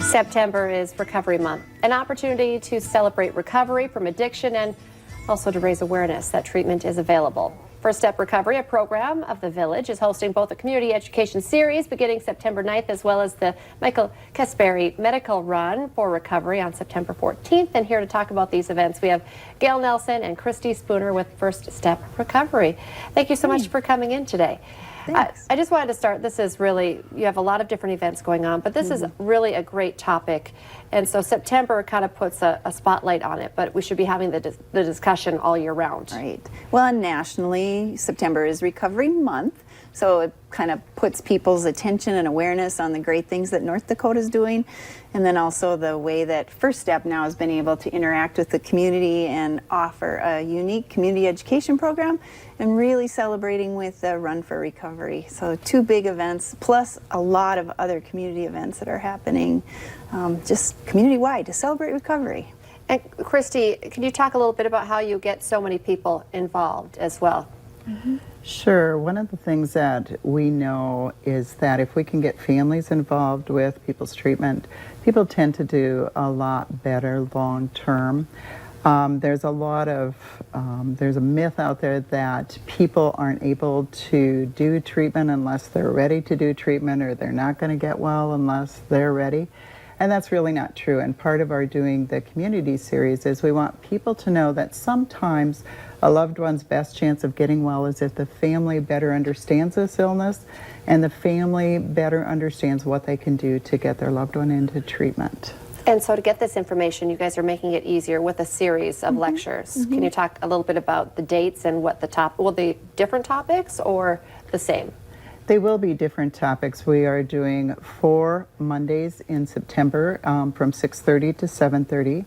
September is Recovery Month, an opportunity to celebrate recovery from addiction and also to raise awareness that treatment is available. First Step Recovery, a program of the Village, is hosting both a community education series beginning September 9th as well as the Michael Kasperi Medical Run for Recovery on September 14th. And here to talk about these events, we have Gail Nelson and Christy Spooner with First Step Recovery. Thank you so much for coming in today. I just wanted to start, this is really, you have a lot of different events going on, but this is really a great topic. And so September kind of puts a spotlight on it, but we should be having the discussion all year round. Right. Well, and nationally, September is Recovery Month, so it kind of puts people's attention and awareness on the great things that North Dakota is doing, and then also the way that First Step now has been able to interact with the community and offer a unique community education program, and really celebrating with the Run for Recovery. So 2 big events, plus a lot of other community events that are happening just community-wide to celebrate recovery. And Christy, can you talk a little bit about how you get so many people involved as well? Sure. One of the things that we know is that if we can get families involved with people's treatment, people tend to do a lot better long term. There's a myth out there that people aren't able to do treatment unless they're ready to do treatment, or they're not going to get well unless they're ready. And that's really not true. And part of our doing the community series is we want people to know that sometimes a loved one's best chance of getting well is if the family better understands this illness and the family better understands what they can do to get their loved one into treatment. And so to get this information, you guys are making it easier with a series of lectures. Can you talk a little bit about the dates and what will they different topics or the same? They will be different topics. We are doing 4 Mondays in September from 6:30 to 7:30.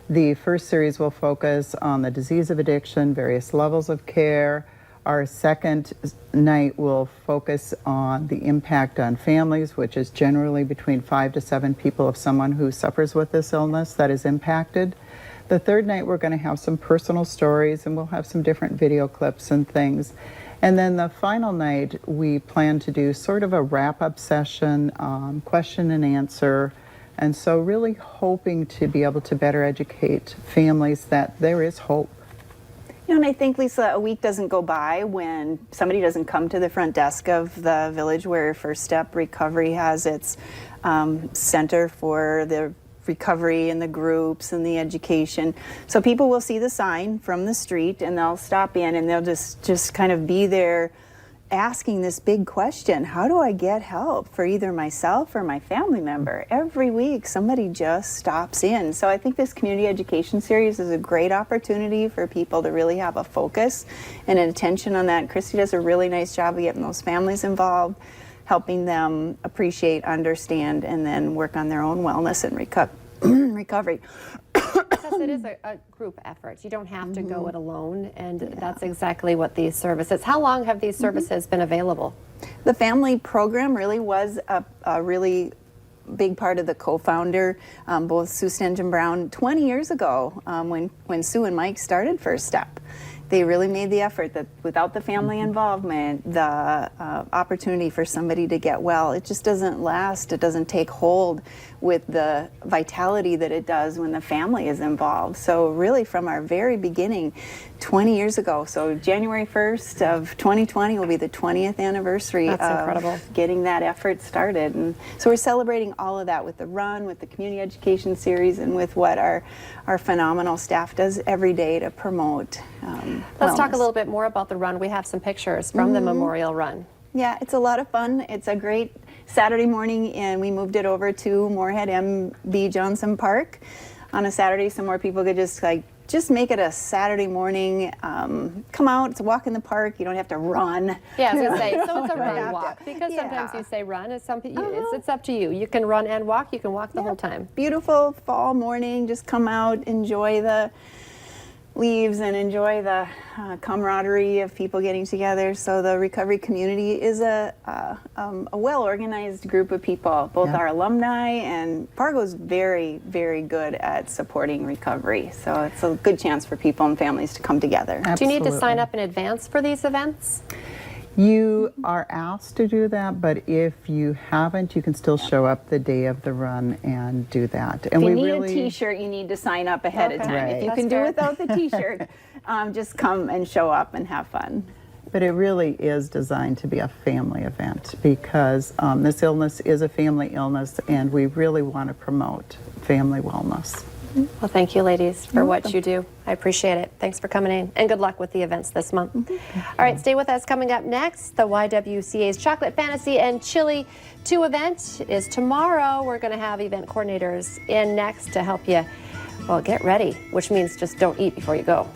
The first series will focus on the disease of addiction, various levels of care. Our second night will focus on the impact on families, which is generally between 5 to 7 people of someone who suffers with this illness that is impacted. The third night we're going to have some personal stories, and we'll have some different video clips and things. And then the final night, we plan to do sort of a wrap-up session, question and answer, and so really hoping to be able to better educate families that there is hope. You know, and I think, Lisa, a week doesn't go by when somebody doesn't come to the front desk of the Village where First Step Recovery has its center for the recovery and the groups and the education. So people will see the sign from the street and they'll stop in and they'll just kind of be there asking this big question: how do I get help for either myself or my family member? Every week somebody just stops in. So I think this community education series is a great opportunity for people to really have a focus and an attention on that. Christy does a really nice job of getting those families involved, helping them appreciate, understand, and then work on their own wellness and recovery. Because it is a group effort. You don't have to go it alone, and that's exactly what these services. How long have these services been available? The family program really was a really big part of the co-founder, both Sue Stengen Brown 20 years ago when Sue and Mike started First Step. They really made the effort that without the family involvement, the opportunity for somebody to get well, it just doesn't last. It doesn't take hold with the vitality that it does when the family is involved. So really from our very beginning, 20 years ago, so January 1st of 2020 will be the 20th anniversary of getting that effort started. And so we're celebrating all of that with the run, with the community education series, and with what our phenomenal staff does every day to promote Let's wellness. talk a little bit more about the run. We have some pictures from the Memorial Run. Yeah, it's a lot of fun. It's a great Saturday morning, and we moved it over to Moorhead M.B. Johnson Park on a Saturday so more people could just make it a Saturday morning. Come out, it's a walk in the park. You don't have to run. Yeah, I was going to say, so it's a run walk. Because sometimes you say run, it's up to you. You can run and walk. You can walk the whole time. Beautiful fall morning. Just come out, enjoy the leaves, and enjoy the camaraderie of people getting together. So the recovery community is a well-organized group of people. Both our alumni, and Fargo's very, very good at supporting recovery. So it's a good chance for people and families to come together. Absolutely. Do you need to sign up in advance for these events? You are asked to do that, but if you haven't, you can still show up the day of the run and do that. And If you we need really a T-shirt, you need to sign up ahead of Okay. time. Right. If you That's can do fair. without the T-shirt, just come and show up and have fun. But it really is designed to be a family event because this illness is a family illness and we really want to promote family wellness. Well, thank you, ladies, for what you do. I appreciate it. Thanks for coming in, and good luck with the events this month. All right, stay with us. Coming up next, the YWCA's Chocolate Fantasy and Chili 2 event is tomorrow. We're going to have event coordinators in next to help you, well, get ready, which means just don't eat before you go.